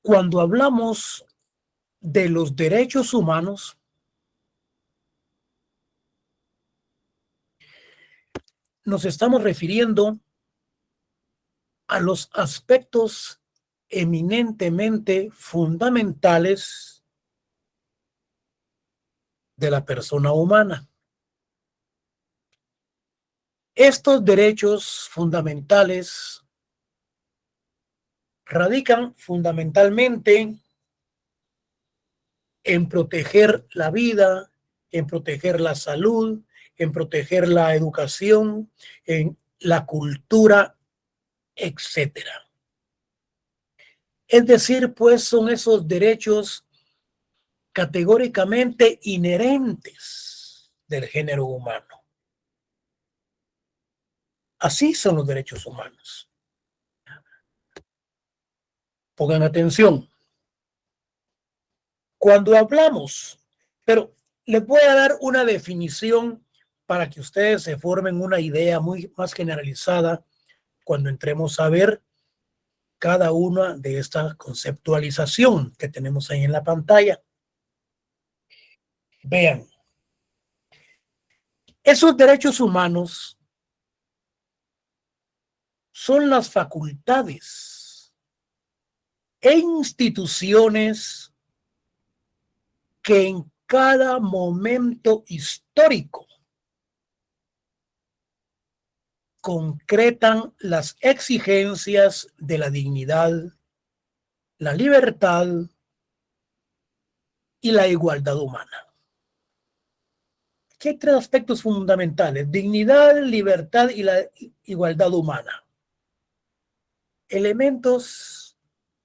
Cuando hablamos de los derechos humanos, nos estamos refiriendo a los aspectos eminentemente fundamentales de la persona humana. Estos derechos fundamentales radican fundamentalmente en proteger la vida, en proteger la salud, en proteger la educación, en la cultura, etcétera. Es decir, pues son esos derechos categóricamente inherentes del género humano. Así son los derechos humanos. Pongan atención. Cuando hablamos, pero les voy a dar una definición para que ustedes se formen una idea muy más generalizada cuando entremos a ver cada una de esta conceptualización que tenemos ahí en la pantalla. Vean, esos derechos humanos son las facultades e instituciones que en cada momento histórico concretan las exigencias de la dignidad, la libertad y la igualdad humana. Aquí hay tres aspectos fundamentales: dignidad, libertad y la igualdad humana. Elementos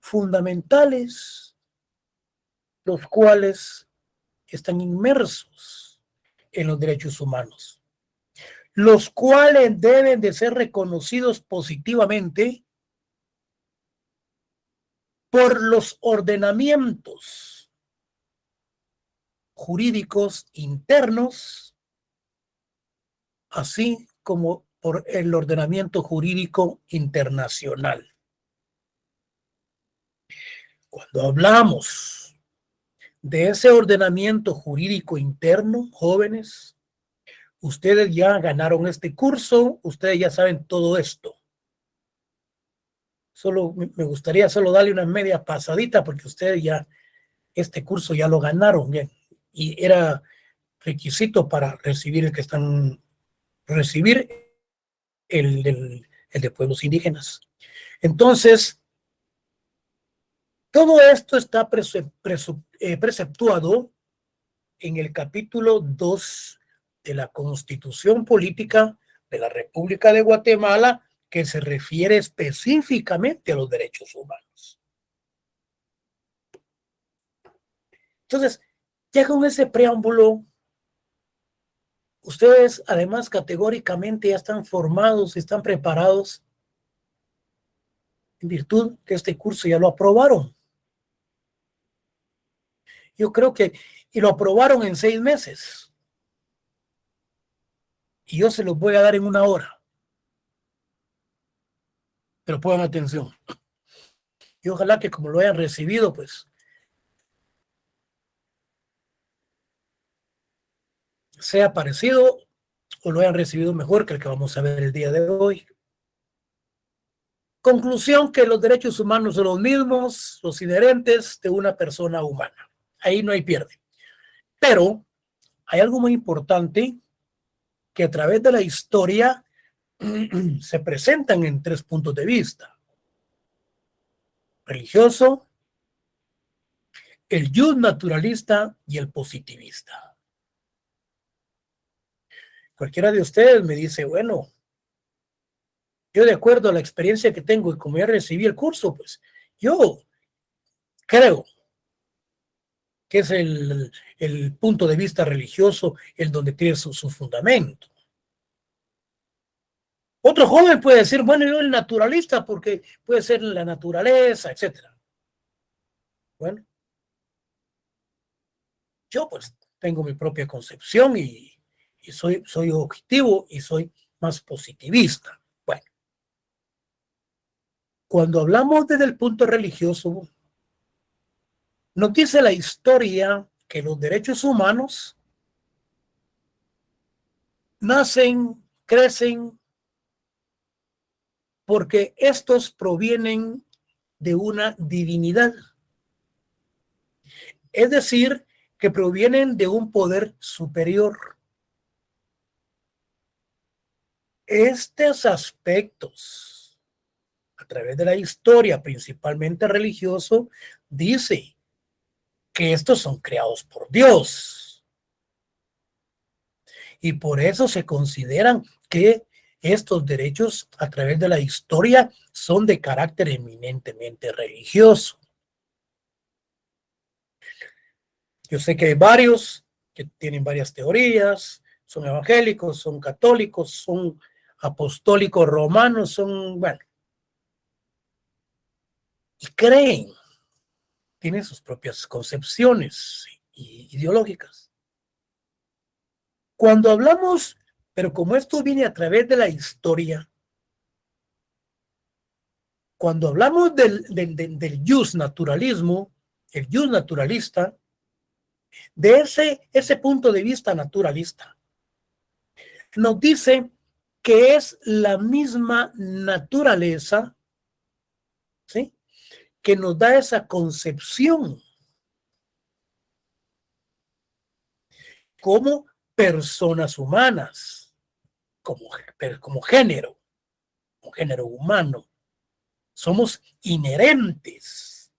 fundamentales, los cuales están inmersos en los derechos humanos, los cuales deben de ser reconocidos positivamente por los ordenamientos jurídicos internos, así como por el ordenamiento jurídico internacional. Cuando hablamos de ese ordenamiento jurídico interno, jóvenes, ustedes ya ganaron este curso, ustedes ya saben todo esto. Solo me gustaría darle una media pasadita porque ustedes ya este curso ya lo ganaron bien, y era requisito para recibir el que están recibir el de pueblos indígenas. Entonces, todo esto está preceptuado en el capítulo 2 de la Constitución Política de la República de Guatemala, que se refiere específicamente a los derechos humanos. Entonces, ya con ese preámbulo, ustedes además categóricamente ya están formados, están preparados en virtud que este curso ya lo aprobaron. Yo creo que, y lo aprobaron en 6 meses. Y yo se los voy a dar en 1 hora. Pero pongan atención. Y ojalá que como lo hayan recibido, pues sea parecido o lo hayan recibido mejor que el que vamos a ver el día de hoy. Conclusión: que los derechos humanos son los mismos, los inherentes de una persona humana. Ahí no hay pierde. Pero hay algo muy importante que a través de la historia se presentan en 3 puntos de vista: religioso, el jus naturalista y el positivista. Cualquiera de ustedes me dice, bueno, yo de acuerdo a la experiencia que tengo y como ya recibí el curso, pues yo creo que es el punto de vista religioso el donde tiene su fundamento. Otro joven puede decir, bueno, yo el naturalista porque puede ser la naturaleza, etcétera. Bueno, yo pues tengo mi propia concepción y soy objetivo y soy más positivista. Bueno, cuando hablamos desde el punto religioso, Nos dice la historia que los derechos humanos nacen, crecen, porque estos provienen de una divinidad. Es decir, que provienen de un poder superior. Estos aspectos, a través de la historia, principalmente religioso, dice que estos son creados por Dios. Y por eso se consideran que estos derechos, a través de la historia, son de carácter eminentemente religioso. Yo sé que hay varios que tienen varias teorías, son evangélicos, son católicos, son apostólicos romanos, son, bueno, y creen, tienen sus propias concepciones ideológicas. Cuando hablamos, pero como esto viene a través de la historia, cuando hablamos del jus naturalismo, el jus naturalista, de ese punto de vista naturalista, nos dice que es la misma naturaleza, ¿sí?, que nos da esa concepción como personas humanas, como género humano. Somos inherentes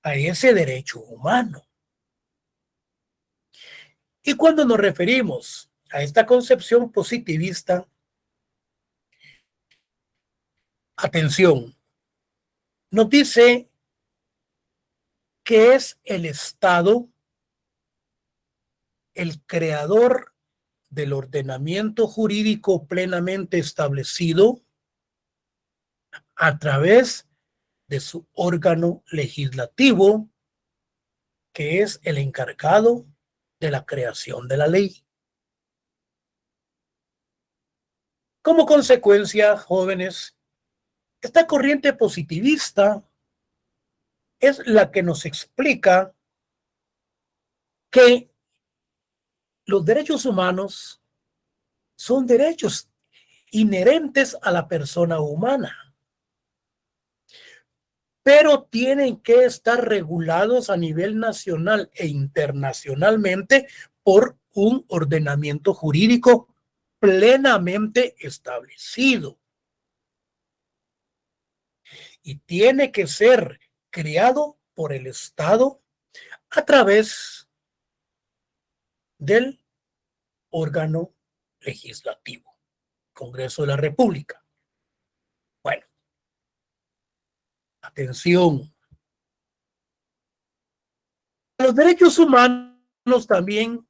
a ese derecho humano. Y cuando nos referimos a esta concepción positivista, atención, nos dice que es el Estado el creador del ordenamiento jurídico plenamente establecido a través de su órgano legislativo, que es el encargado de la creación de la ley. Como consecuencia, jóvenes, esta corriente positivista es la que nos explica que los derechos humanos son derechos inherentes a la persona humana, pero tienen que estar regulados a nivel nacional e internacionalmente por un ordenamiento jurídico plenamente establecido. Y tiene que ser creado por el Estado a través del órgano legislativo, Congreso de la República. Bueno, atención. Los derechos humanos también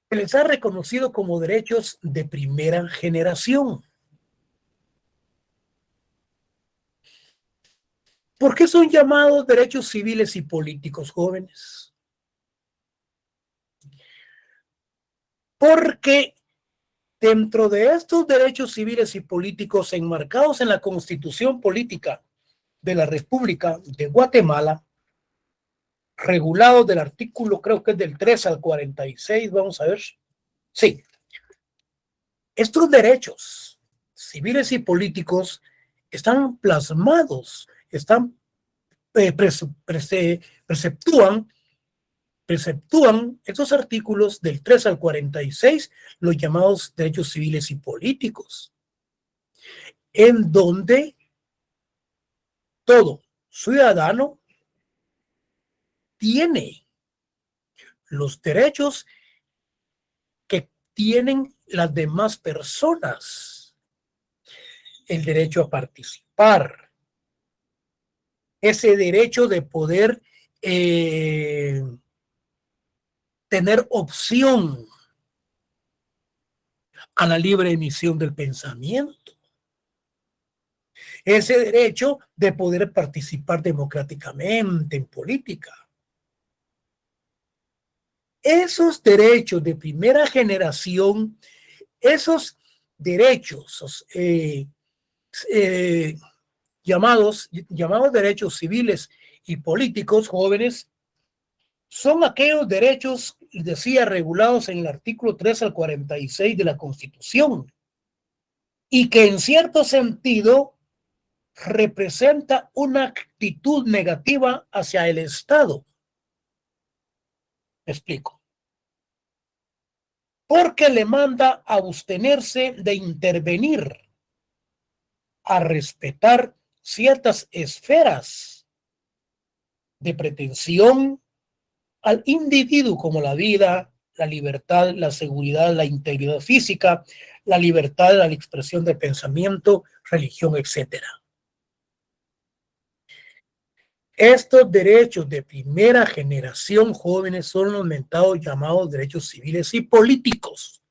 se les ha reconocido como derechos de primera generación. ¿Por qué son llamados derechos civiles y políticos, jóvenes? Porque dentro de estos derechos civiles y políticos enmarcados en la Constitución Política de la República de Guatemala, regulados del artículo, creo que es del 3 al 46, vamos a ver. Sí, estos derechos civiles y políticos están plasmados, están preceptúan estos artículos del 3 al 46, los llamados derechos civiles y políticos, en donde todo ciudadano tiene los derechos que tienen las demás personas. El derecho a participar, ese derecho de poder tener opción a la libre emisión del pensamiento, ese derecho de poder participar democráticamente en política. Esos derechos de primera generación, esos derechos llamados derechos civiles y políticos jóvenes son aquellos derechos, decía, regulados en el artículo 3 al 46 de la Constitución y que en cierto sentido representa una actitud negativa hacia el Estado. Me explico. Porque le manda a abstenerse de intervenir, a respetar ciertas esferas de pretensión al individuo, como la vida, la libertad, la seguridad, la integridad física, la libertad de la expresión de pensamiento, religión, etc. Estos derechos de primera generación jóvenes son los llamados derechos civiles y políticos.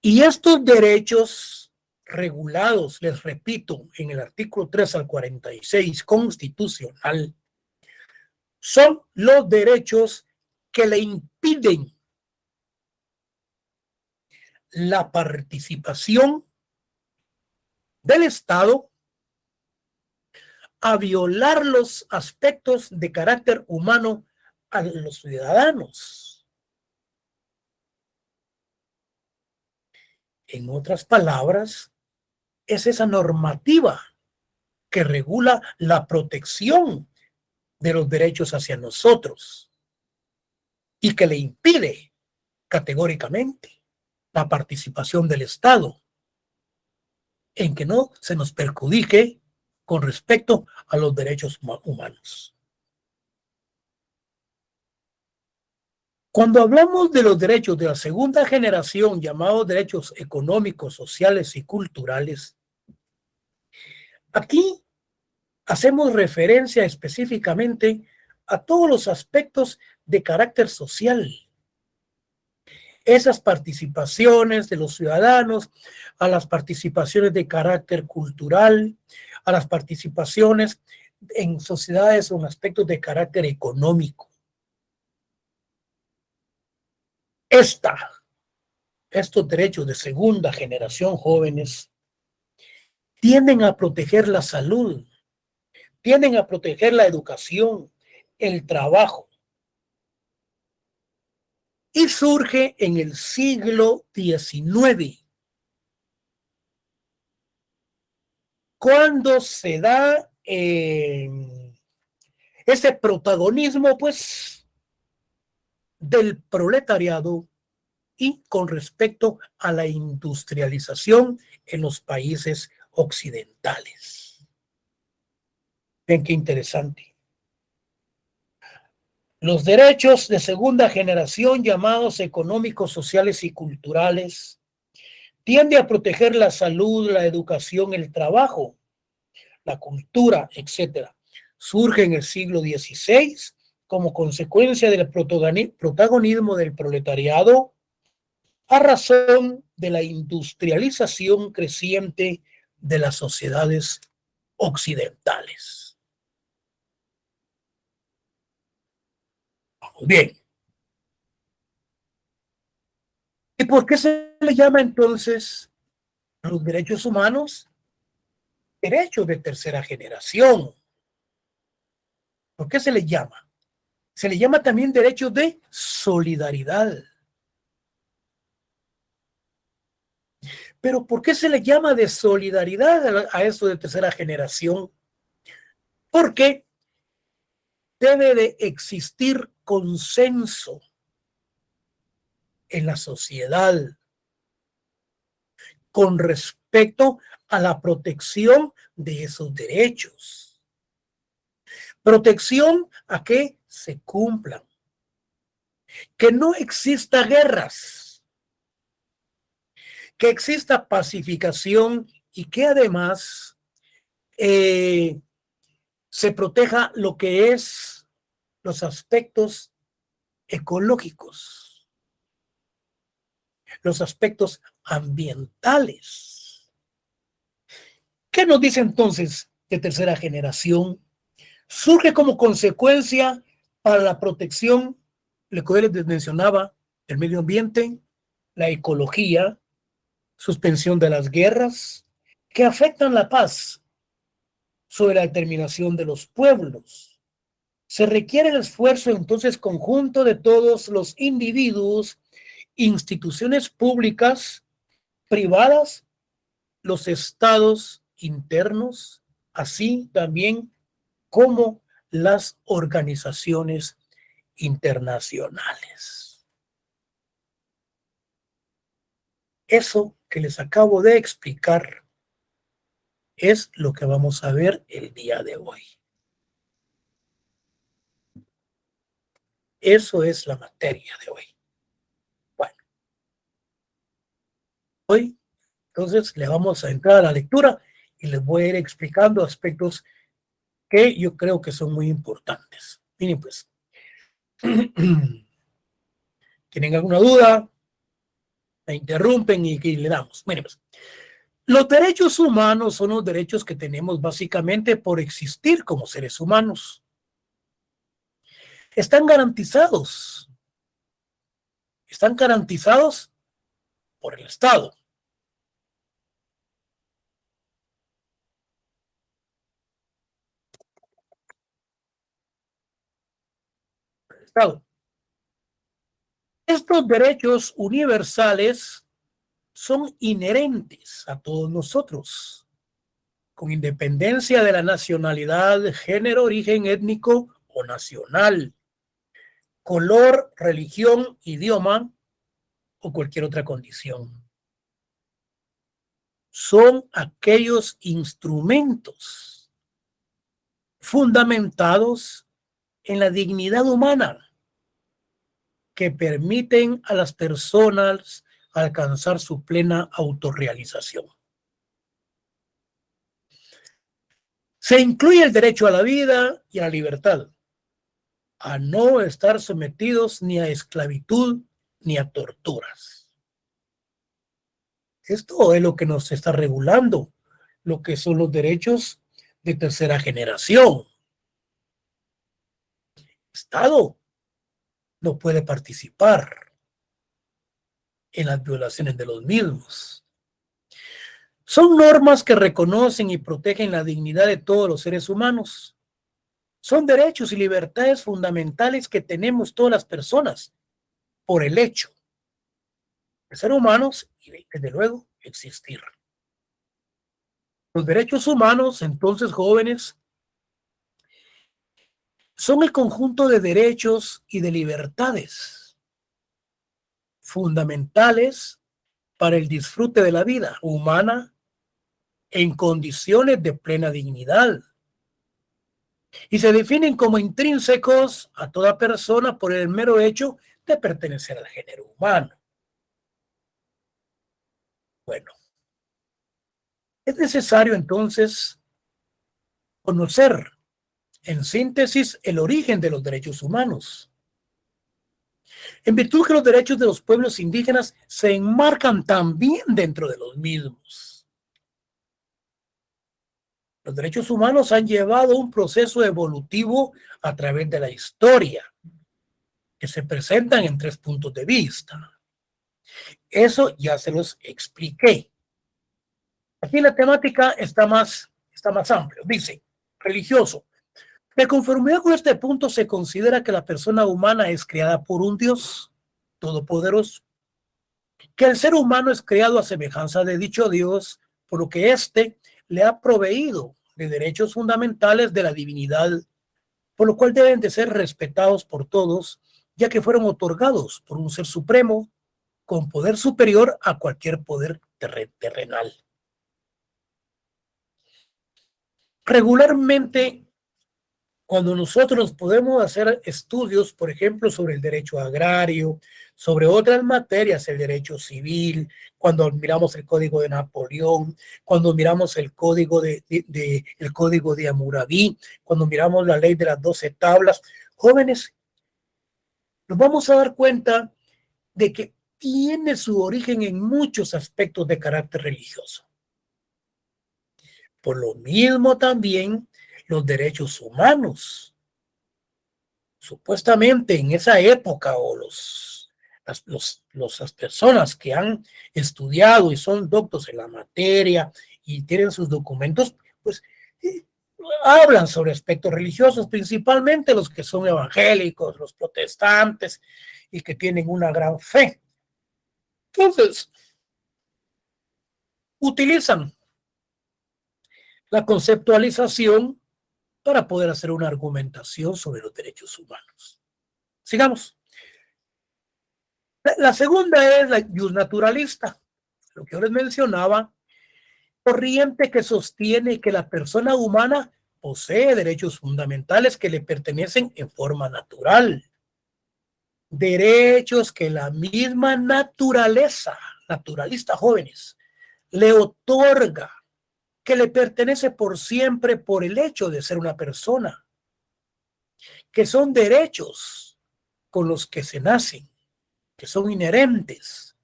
Y estos derechos regulados, les repito, en el artículo 3 al 46 constitucional, son los derechos que le impiden la participación del Estado a violar los aspectos de carácter humano a los ciudadanos. En otras palabras, es esa normativa que regula la protección de los derechos hacia nosotros y que le impide categóricamente la participación del Estado en que no se nos perjudique con respecto a los derechos humanos. Cuando hablamos de los derechos de la segunda generación, llamados derechos económicos, sociales y culturales, aquí hacemos referencia específicamente a todos los aspectos de carácter social. Esas participaciones de los ciudadanos, a las participaciones de carácter cultural, a las participaciones en sociedades o en aspectos de carácter económico. Estos derechos de segunda generación jóvenes tienden a proteger la salud, tienden a proteger la educación, el trabajo. Y surge en el siglo XIX, cuando se da ese protagonismo, pues, del proletariado y con respecto a la industrialización en los países occidentales. Ven qué interesante. Los derechos de segunda generación, llamados económicos, sociales y culturales, tiende a proteger la salud, la educación, el trabajo, la cultura, etc. Surge en el siglo XVI como consecuencia del protagonismo del proletariado a razón de la industrialización creciente de las sociedades occidentales. Vamos bien. ¿Y por qué se le llama entonces a los derechos humanos derechos de tercera generación? ¿Por qué se le llama? Se le llama también derechos de solidaridad. Pero ¿por qué se le llama de solidaridad a eso de tercera generación? Porque debe de existir consenso en la sociedad con respecto a la protección de esos derechos. Protección a que se cumplan. Que no exista guerras. Que exista pacificación y que además se proteja lo que es los aspectos ecológicos, los aspectos ambientales. ¿Qué nos dice entonces de tercera generación? Surge como consecuencia para la protección, lo que les mencionaba, el medio ambiente, la ecología, suspensión de las guerras, que afectan la paz sobre la determinación de los pueblos. Se requiere el esfuerzo entonces conjunto de todos los individuos, instituciones públicas, privadas, los estados internos, así también como las organizaciones internacionales. Eso que les acabo de explicar es lo que vamos a ver el día de hoy. Eso es la materia de hoy. Bueno, hoy entonces le vamos a entrar a la lectura y les voy a ir explicando aspectos que yo creo que son muy importantes. Miren pues, ¿tienen alguna duda? Me interrumpen y le damos. Miren pues, los derechos humanos son los derechos que tenemos básicamente por existir como seres humanos. Están garantizados. Están garantizados por el Estado. El Estado. Estos derechos universales son inherentes a todos nosotros, con independencia de la nacionalidad, género, origen étnico o nacional, color, religión, idioma o cualquier otra condición. Son aquellos instrumentos fundamentados en la dignidad humana que permiten a las personas alcanzar su plena autorrealización. Se incluye el derecho a la vida y a la libertad, a no estar sometidos ni a esclavitud ni a torturas. Esto es lo que nos está regulando, lo que son los derechos de tercera generación. El Estado no puede participar en las violaciones de los mismos. Son normas que reconocen y protegen la dignidad de todos los seres humanos. Son derechos y libertades fundamentales que tenemos todas las personas por el hecho de ser humanos y desde luego existir. Los derechos humanos, entonces, jóvenes, son el conjunto de derechos y de libertades fundamentales para el disfrute de la vida humana en condiciones de plena dignidad, y se definen como intrínsecos a toda persona por el mero hecho de pertenecer al género humano. Bueno, es necesario entonces conocer, en síntesis, el origen de los derechos humanos, en virtud que los derechos de los pueblos indígenas se enmarcan también dentro de los mismos. Los derechos humanos han llevado un proceso evolutivo a través de la historia, que se presentan en 3 puntos de vista. Eso ya se los expliqué. Aquí la temática está más amplia. Dice, religioso. De conformidad con este punto, se considera que la persona humana es creada por un Dios todopoderoso, que el ser humano es creado a semejanza de dicho Dios, por lo que éste le ha proveído de derechos fundamentales de la divinidad, por lo cual deben de ser respetados por todos, ya que fueron otorgados por un ser supremo con poder superior a cualquier poder terrenal. Regularmente, cuando nosotros podemos hacer estudios, por ejemplo, sobre el derecho agrario, sobre otras materias, el derecho civil, cuando miramos el Código de Napoleón, cuando miramos el Código el Código de Hammurabi, cuando miramos la ley de las 12 tablas, jóvenes, nos vamos a dar cuenta de que tiene su origen en muchos aspectos de carácter religioso. Por lo mismo también los derechos humanos. Supuestamente en esa época, o las personas que han estudiado y son doctos en la materia y tienen sus documentos, pues hablan sobre aspectos religiosos, principalmente los que son evangélicos, los protestantes y que tienen una gran fe. Entonces, utilizan la conceptualización para poder hacer una argumentación sobre los derechos humanos. Sigamos. La segunda es la justnaturalista, lo que yo les mencionaba, corriente que sostiene que la persona humana posee derechos fundamentales que le pertenecen en forma natural. Derechos que la misma naturaleza, naturalista jóvenes, le otorga, que le pertenece por siempre por el hecho de ser una persona, que son derechos con los que se nacen, que son inherentes,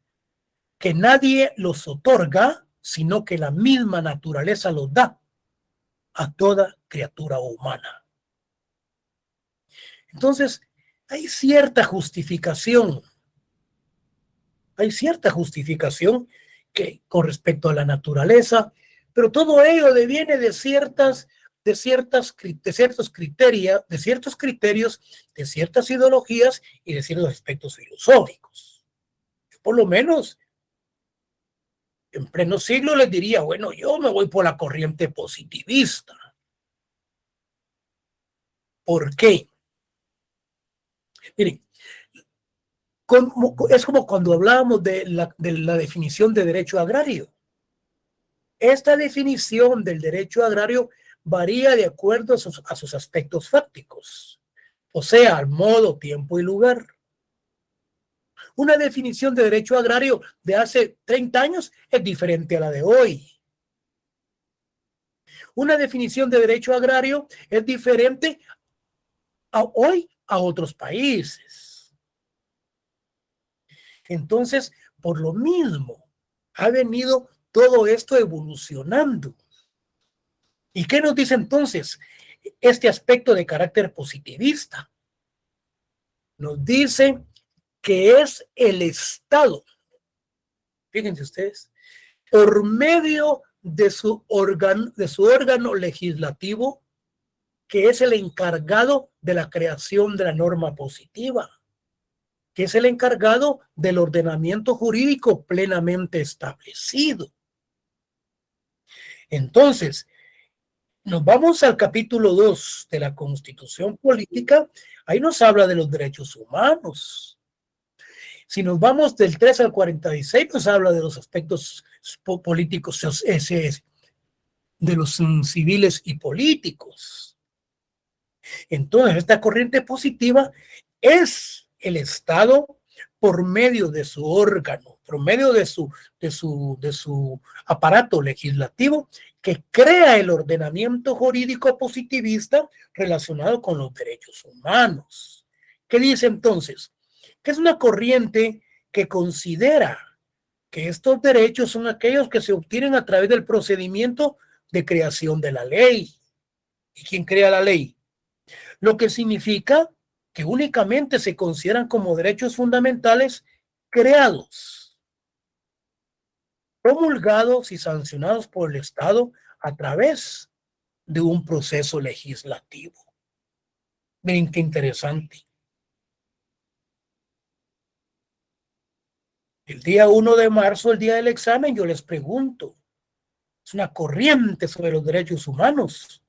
que nadie los otorga, sino que la misma naturaleza los da a toda criatura humana. Entonces, hay cierta justificación que con respecto a la naturaleza, pero todo ello deviene de ciertos criterios, de ciertas ideologías y de ciertos aspectos filosóficos. Yo, por lo menos, en pleno siglo les diría, bueno, yo me voy por la corriente positivista. ¿Por qué? Miren, es como cuando hablábamos de la definición de derecho agrario. Esta definición del derecho agrario varía de acuerdo a sus aspectos fácticos, o sea, al modo, tiempo y lugar. Una definición de derecho agrario de hace 30 años es diferente a la de hoy. Una definición de derecho agrario es diferente hoy a otros países. Entonces, por lo mismo, ha venido todo esto evolucionando. ¿Y qué nos dice entonces este aspecto de carácter positivista? Nos dice que es el Estado, fíjense ustedes, por medio de su órgano legislativo, que es el encargado de la creación de la norma positiva, que es el encargado del ordenamiento jurídico plenamente establecido. Entonces, nos vamos al capítulo 2 de la Constitución Política, ahí nos habla de los derechos humanos. Si nos vamos del 3 al 46, nos habla de los aspectos políticos, de los civiles y políticos. Entonces, esta corriente positiva es el Estado por medio de su órgano, por medio de su aparato legislativo, que crea el ordenamiento jurídico positivista relacionado con los derechos humanos. ¿Qué dice entonces? Que es una corriente que considera que estos derechos son aquellos que se obtienen a través del procedimiento de creación de la ley. ¿Y quién crea la ley? Lo que significa que únicamente se consideran como derechos fundamentales creados, promulgados y sancionados por el Estado a través de un proceso legislativo. Miren qué interesante. El día 1 de marzo, el día del examen, yo les pregunto, es una corriente sobre los derechos humanos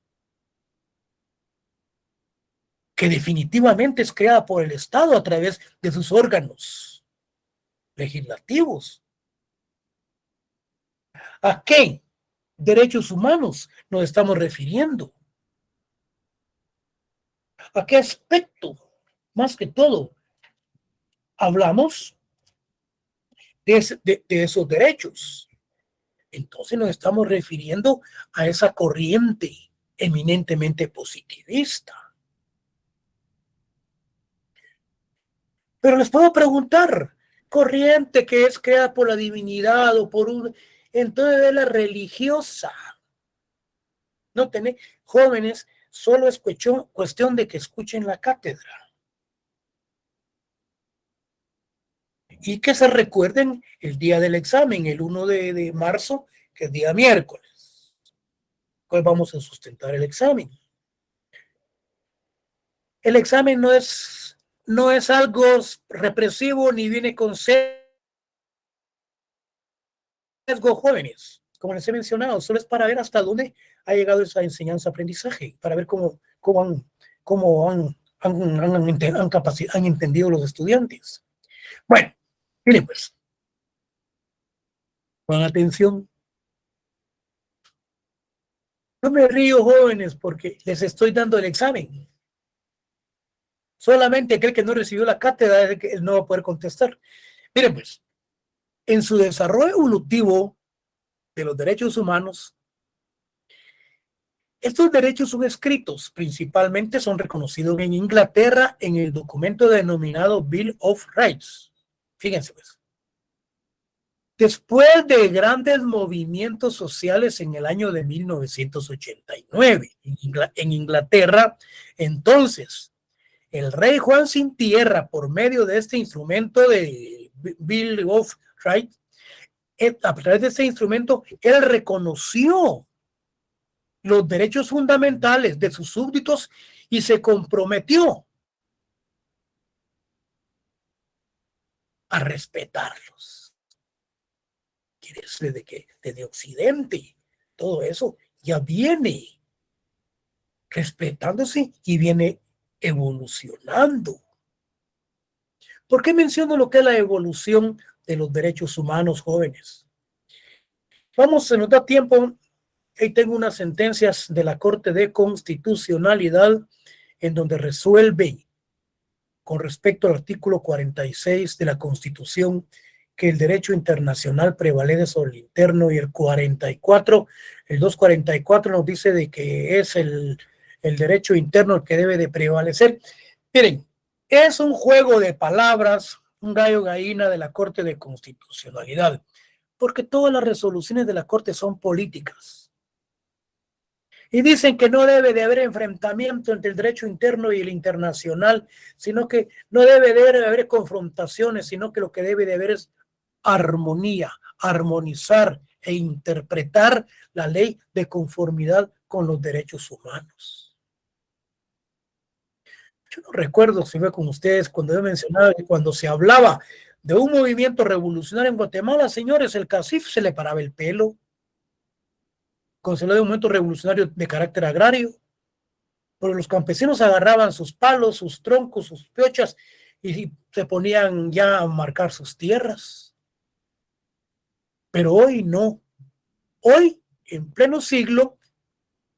que definitivamente es creada por el Estado a través de sus órganos legislativos. ¿A qué derechos humanos nos estamos refiriendo? ¿A qué aspecto? Más que todo, hablamos de esos derechos. Entonces nos estamos refiriendo a esa corriente eminentemente positivista. Pero les puedo preguntar, corriente que es creada por la divinidad o por entonces es la religiosa. No tenés jóvenes, solo es cuestión de que escuchen la cátedra. Y que se recuerden el día del examen, el 1 de marzo, que es día miércoles. cual vamos a sustentar el examen. El examen no es algo represivo ni viene con sesgo, jóvenes. Como les he mencionado, solo es para ver hasta dónde ha llegado esa enseñanza-aprendizaje, para ver cómo han entendido los estudiantes. Bueno, miren pues, con atención. No me río, jóvenes, porque les estoy dando el examen. Solamente aquel que no recibió la cátedra es el que no va a poder contestar. Miren pues, en su desarrollo evolutivo de los derechos humanos, estos derechos son escritos, principalmente son reconocidos en Inglaterra en el documento denominado Bill of Rights. Fíjense pues. Después de grandes movimientos sociales en el año de 1989 en Inglaterra, entonces el rey Juan Sin Tierra, por medio de este instrumento de Bill of Rights, a través de este instrumento, él reconoció los derechos fundamentales de sus súbditos y se comprometió a respetarlos. Quiere decir de que desde Occidente todo eso ya viene respetándose y viene evolucionando. ¿Por qué menciono lo que es la evolución de los derechos humanos, jóvenes? Vamos, se nos da tiempo. Ahí tengo unas sentencias de la Corte de Constitucionalidad en donde resuelve con respecto al artículo 46 de la Constitución que el derecho internacional prevalece sobre el interno, y el 44, el 244 nos dice de que es el derecho interno el que debe de prevalecer. Miren, es un juego de palabras, un gallo gallina de la Corte de Constitucionalidad, porque todas las resoluciones de la Corte son políticas. Y dicen que no debe de haber enfrentamiento entre el derecho interno y el internacional, sino que no debe de haber confrontaciones, sino que lo que debe de haber es armonía, armonizar e interpretar la ley de conformidad con los derechos humanos. Yo no recuerdo si fue con ustedes cuando yo mencionaba que cuando se hablaba de un movimiento revolucionario en Guatemala, señores, el CACIF se le paraba el pelo. Considerado de un movimiento revolucionario de carácter agrario, pero los campesinos agarraban sus palos, sus troncos, sus piochas y se ponían ya a marcar sus tierras. Pero hoy no. Hoy, en pleno siglo,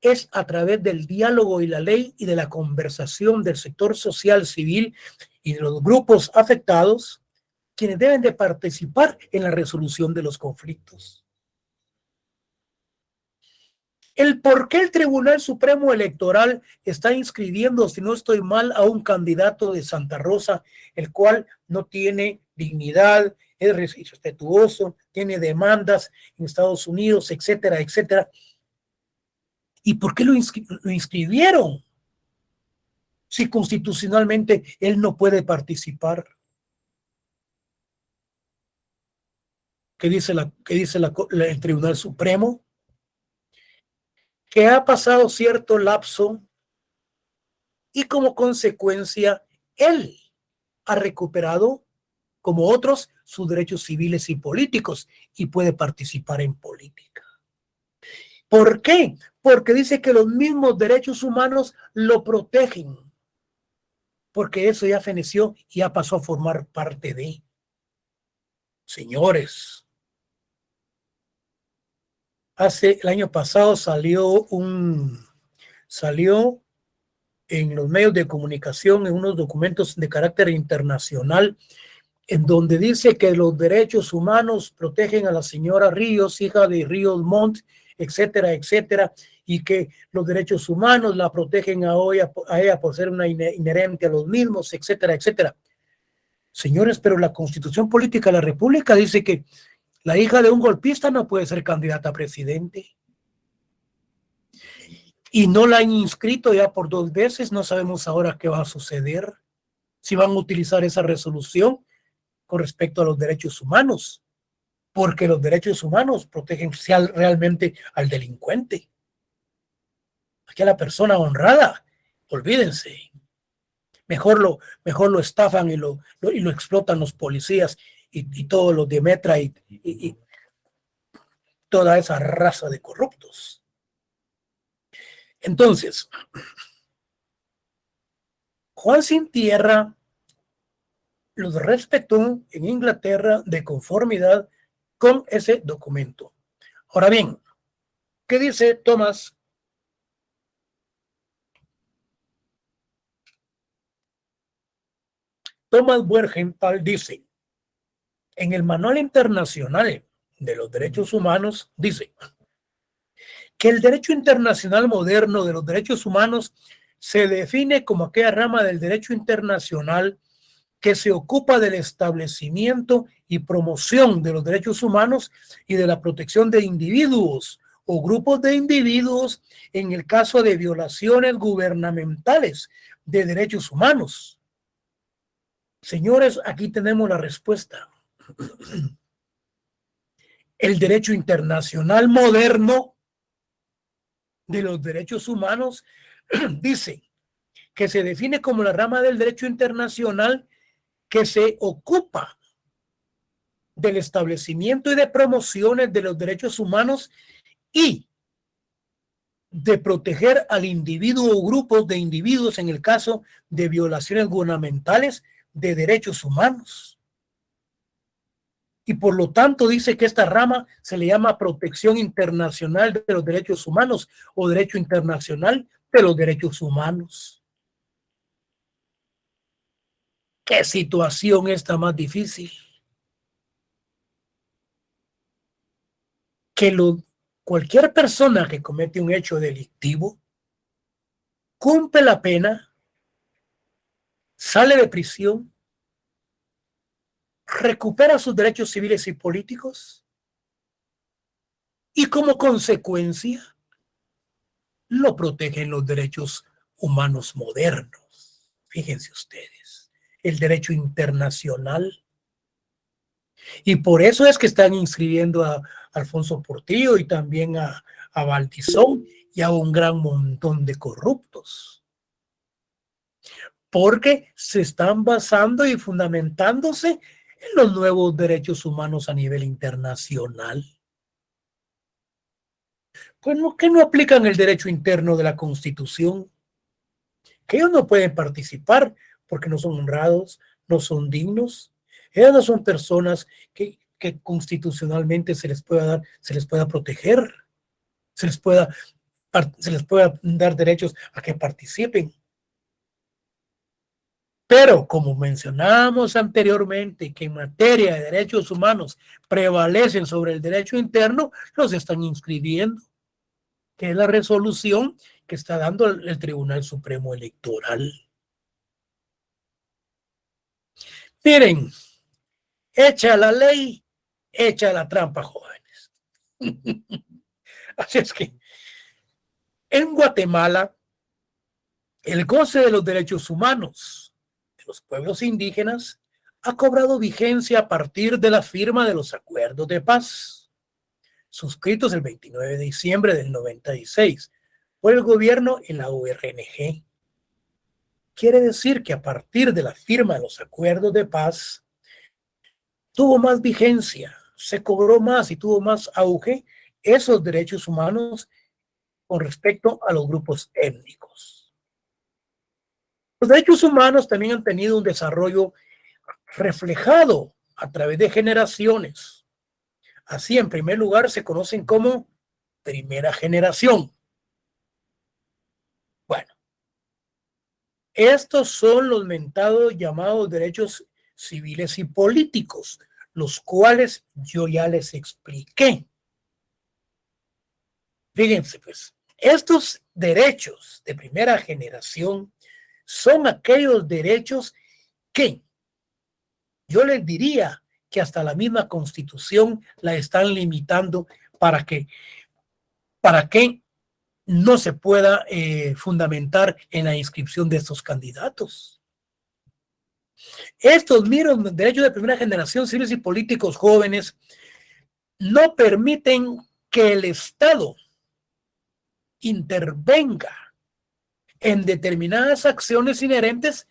es a través del diálogo y la ley y de la conversación del sector social, civil y de los grupos afectados quienes deben de participar en la resolución de los conflictos. El por qué el Tribunal Supremo Electoral está inscribiendo, si no estoy mal, a un candidato de Santa Rosa, el cual no tiene dignidad, es respetuoso, tiene demandas en Estados Unidos, etcétera, etcétera. ¿Y por qué lo inscribieron? Si constitucionalmente él no puede participar. ¿Qué dice el Tribunal Supremo? Que ha pasado cierto lapso y como consecuencia él ha recuperado, como otros, sus derechos civiles y políticos y puede participar en política. ¿Por qué? Porque dice que los mismos derechos humanos lo protegen, porque eso ya feneció y ya pasó a formar parte de. Señores, el año pasado salió en los medios de comunicación en unos documentos de carácter internacional en donde dice que los derechos humanos protegen a la señora Ríos, hija de Ríos Montt, etcétera, etcétera, y que los derechos humanos la protegen a ella por ser una inherente a los mismos, etcétera, etcétera. Señores, pero la Constitución Política de la República dice que la hija de un golpista no puede ser candidata a presidente. Y no la han inscrito ya por 2 veces, no sabemos ahora qué va a suceder, si van a utilizar esa resolución con respecto a los derechos humanos, porque los derechos humanos protegen realmente al delincuente. Aquí a la persona honrada, olvídense. Mejor lo estafan y lo explotan los policías y todos los de Metra y toda esa raza de corruptos. Entonces, Juan Sin Tierra los respetó en Inglaterra de conformidad con ese documento. Ahora bien, ¿qué dice Thomas? Thomas Wergenthal dice, en el Manual Internacional de los Derechos Humanos, dice que el derecho internacional moderno de los derechos humanos se define como aquella rama del derecho internacional que se ocupa del establecimiento y promoción de los derechos humanos y de la protección de individuos o grupos de individuos en el caso de violaciones gubernamentales de derechos humanos. Señores, aquí tenemos la respuesta. El derecho internacional moderno de los derechos humanos dice que se define como la rama del derecho internacional que se ocupa del establecimiento y de promociones de los derechos humanos y de proteger al individuo o grupos de individuos en el caso de violaciones gubernamentales de derechos humanos. Y por lo tanto dice que esta rama se le llama protección internacional de los derechos humanos o derecho internacional de los derechos humanos. ¿Qué situación está más difícil? Que cualquier persona que comete un hecho delictivo cumple la pena, sale de prisión, recupera sus derechos civiles y políticos y como consecuencia lo protegen los derechos humanos modernos. Fíjense ustedes, el derecho internacional. Y por eso es que están inscribiendo a Alfonso Portillo y también a Valdizón y a un gran montón de corruptos. Porque se están basando y fundamentándose en los nuevos derechos humanos a nivel internacional. Pues no, que no aplican el derecho interno de la Constitución, que ellos no pueden participar porque no son honrados, no son dignos. Ellas no son personas que constitucionalmente se les pueda proteger, se les pueda dar derechos a que participen. Pero como mencionamos anteriormente, que en materia de derechos humanos prevalecen sobre el derecho interno, los están inscribiendo, que es la resolución que está dando el Tribunal Supremo Electoral. Miren, echa la ley, echa la trampa, jóvenes. Así es que en Guatemala, el goce de los derechos humanos de los pueblos indígenas ha cobrado vigencia a partir de la firma de los acuerdos de paz, suscritos el 29 de diciembre del 96 por el gobierno y la URNG. Quiere decir que a partir de la firma de los acuerdos de paz, tuvo más vigencia, se cobró más y tuvo más auge esos derechos humanos con respecto a los grupos étnicos. Los derechos humanos también han tenido un desarrollo reflejado a través de generaciones. Así, en primer lugar, se conocen como primera generación. Bueno, estos son los mentados llamados derechos civiles y políticos, los cuales yo ya les expliqué. Fíjense, pues, estos derechos de primera generación son aquellos derechos que yo les diría que hasta la misma Constitución la están limitando para que no se pueda fundamentar en la inscripción de estos candidatos. Estos mismos derechos de primera generación, civiles y políticos jóvenes, no permiten que el Estado intervenga en determinadas acciones inherentes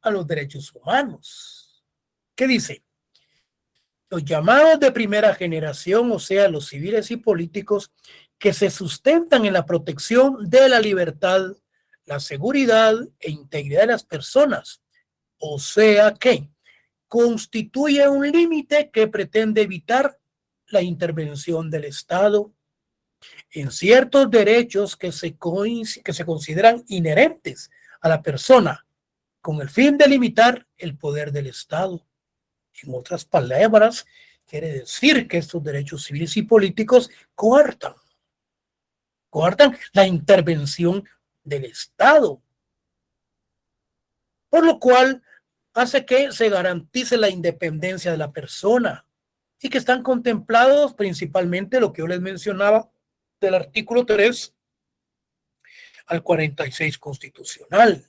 a los derechos humanos. ¿Qué dice? Los llamados de primera generación, o sea, los civiles y políticos, que se sustentan en la protección de la libertad, la seguridad e integridad de las personas, o sea que constituye un límite que pretende evitar la intervención del Estado en ciertos derechos que se consideran inherentes a la persona, con el fin de limitar el poder del Estado. En otras palabras, quiere decir que estos derechos civiles y políticos coartan la intervención del Estado, por lo cual hace que se garantice la independencia de la persona y que están contemplados principalmente lo que yo les mencionaba del artículo 3 al 46 constitucional,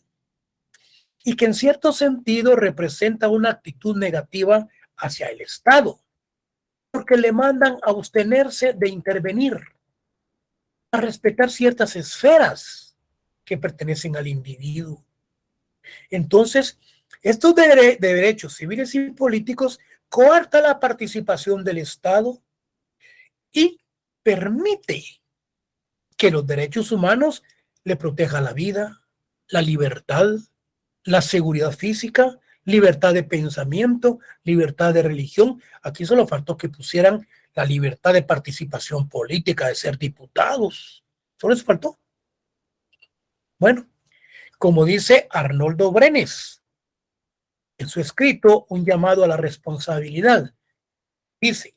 y que en cierto sentido representa una actitud negativa hacia el Estado, porque le mandan a abstenerse de intervenir, a respetar ciertas esferas que pertenecen al individuo. Entonces, estos derechos civiles y políticos coartan la participación del Estado y permite que los derechos humanos le protejan la vida, la libertad, la seguridad física, libertad de pensamiento, libertad de religión. Aquí solo faltó que pusieran la libertad de participación política, de ser diputados. Solo eso faltó. Bueno, como dice Arnoldo Brenes en su escrito Un llamado a la responsabilidad, dice: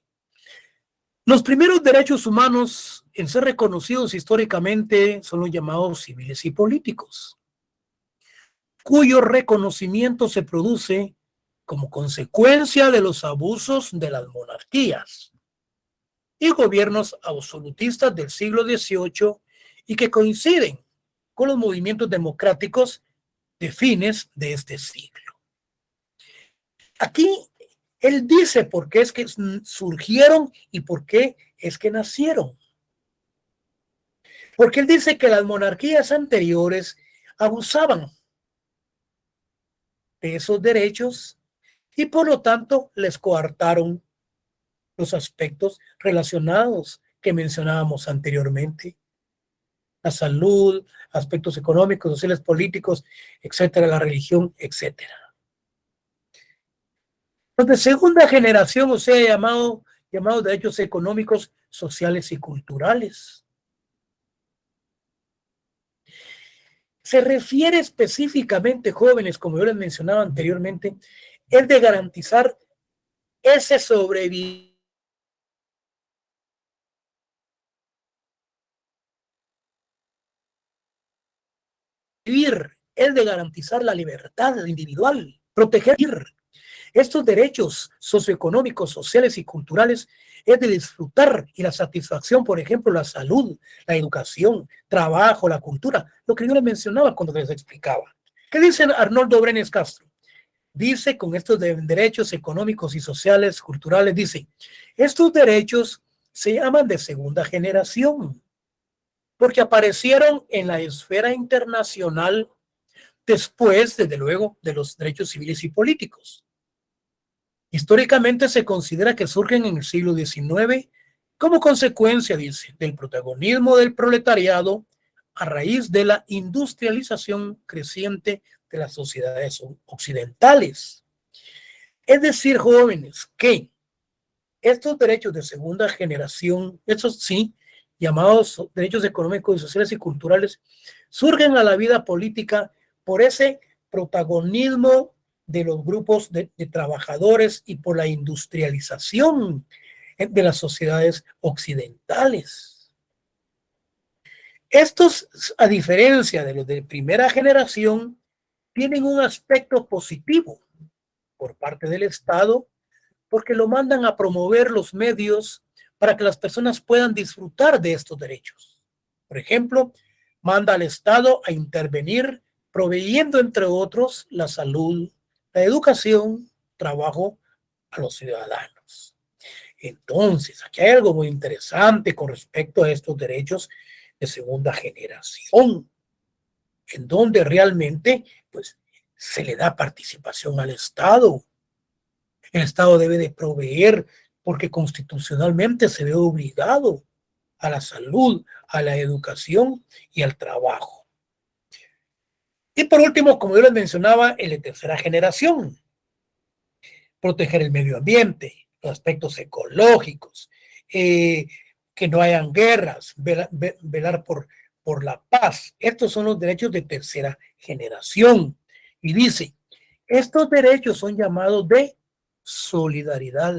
los primeros derechos humanos en ser reconocidos históricamente son los llamados civiles y políticos, cuyo reconocimiento se produce como consecuencia de los abusos de las monarquías y gobiernos absolutistas del siglo XVIII y que coinciden con los movimientos democráticos de fines de este siglo. Aquí él dice por qué es que surgieron y por qué es que nacieron. Porque él dice que las monarquías anteriores abusaban de esos derechos y por lo tanto les coartaron los aspectos relacionados que mencionábamos anteriormente: la salud, aspectos económicos, sociales, políticos, etcétera, la religión, etcétera. Los de segunda generación, o sea, llamados derechos económicos, sociales y culturales. Se refiere específicamente, jóvenes, como yo les mencionaba anteriormente, es de garantizar ese sobrevivir, es de garantizar la libertad individual, proteger estos derechos socioeconómicos, sociales y culturales, es de disfrutar y la satisfacción, por ejemplo, la salud, la educación, trabajo, la cultura, lo que yo les mencionaba cuando les explicaba. ¿Qué dice Arnoldo Brenes Castro? Dice, con estos derechos económicos y sociales, culturales, dice, estos derechos se llaman de segunda generación porque aparecieron en la esfera internacional después, desde luego, de los derechos civiles y políticos. Históricamente se considera que surgen en el siglo XIX como consecuencia, dice, del protagonismo del proletariado a raíz de la industrialización creciente de las sociedades occidentales. Es decir, jóvenes, que estos derechos de segunda generación, estos sí, llamados derechos económicos, sociales y culturales, surgen a la vida política por ese protagonismo de los grupos de trabajadores y por la industrialización de las sociedades occidentales. Estos, a diferencia de los de primera generación, tienen un aspecto positivo por parte del Estado porque lo mandan a promover los medios para que las personas puedan disfrutar de estos derechos. Por ejemplo, manda al Estado a intervenir proveyendo, entre otros, la salud, la educación, trabajo a los ciudadanos. Entonces, aquí hay algo muy interesante con respecto a estos derechos de segunda generación, en donde realmente pues, se le da participación al Estado. El Estado debe de proveer porque constitucionalmente se ve obligado a la salud, a la educación y al trabajo. Y por último, como yo les mencionaba, el de tercera generación, proteger el medio ambiente, los aspectos ecológicos, que no hayan guerras, velar por la paz. Estos son los derechos de tercera generación. Y dice, estos derechos son llamados de solidaridad.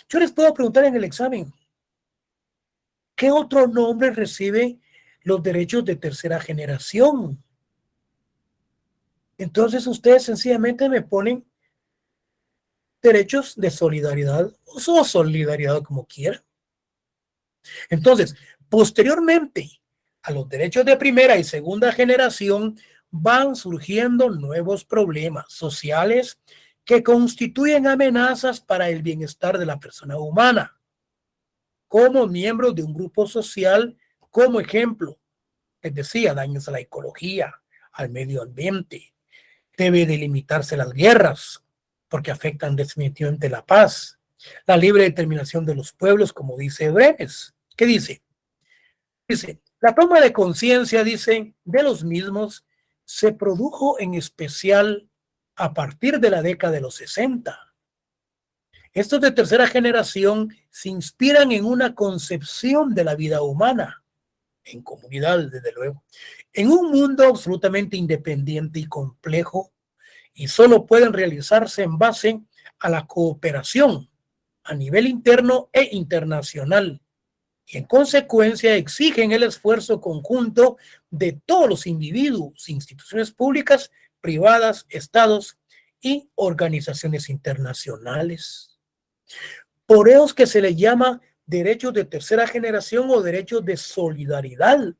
Yo les puedo preguntar en el examen, ¿qué otro nombre recibe los derechos de tercera generación? Entonces ustedes sencillamente me ponen derechos de solidaridad o solidaridad como quieran. Entonces, posteriormente a los derechos de primera y segunda generación van surgiendo nuevos problemas sociales que constituyen amenazas para el bienestar de la persona humana como miembros de un grupo social. Como ejemplo, les decía, daños a la ecología, al medio ambiente. Debe delimitarse las guerras porque afectan definitivamente la paz, la libre determinación de los pueblos, como dice Brenes. ¿Qué dice? Dice, la toma de conciencia, dice, de los mismos se produjo en especial a partir de la década de los 60. Estos de tercera generación se inspiran en una concepción de la vida humana, en comunidad, desde luego, en un mundo absolutamente independiente y complejo, y solo pueden realizarse en base a la cooperación a nivel interno e internacional, y en consecuencia exigen el esfuerzo conjunto de todos los individuos, instituciones públicas, privadas, estados y organizaciones internacionales. Por eso es que se le llama derechos de tercera generación o derechos de solidaridad,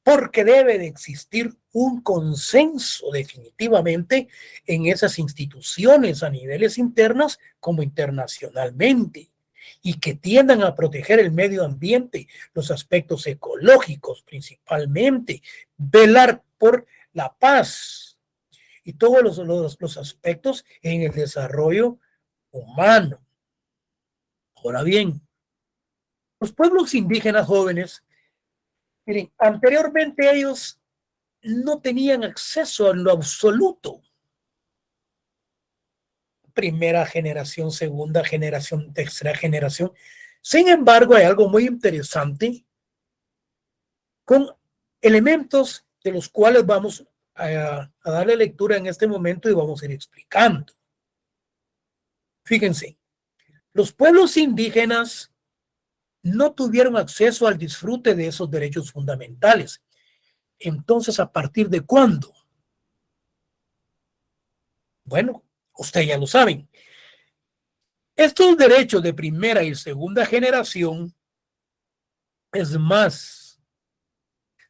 porque debe de existir un consenso definitivamente en esas instituciones a niveles internos como internacionalmente, y que tiendan a proteger el medio ambiente, los aspectos ecológicos principalmente, velar por la paz y todos los aspectos en el desarrollo humano. Ahora bien, los pueblos indígenas jóvenes, miren, anteriormente ellos no tenían acceso a lo absoluto. Primera generación, segunda generación, tercera generación. Sin embargo, hay algo muy interesante con elementos de los cuales vamos a darle lectura en este momento y vamos a ir explicando. Fíjense, los pueblos indígenas no tuvieron acceso al disfrute de esos derechos fundamentales. Entonces, ¿a partir de cuándo? Bueno, ustedes ya lo saben. Estos derechos de primera y segunda generación, es más,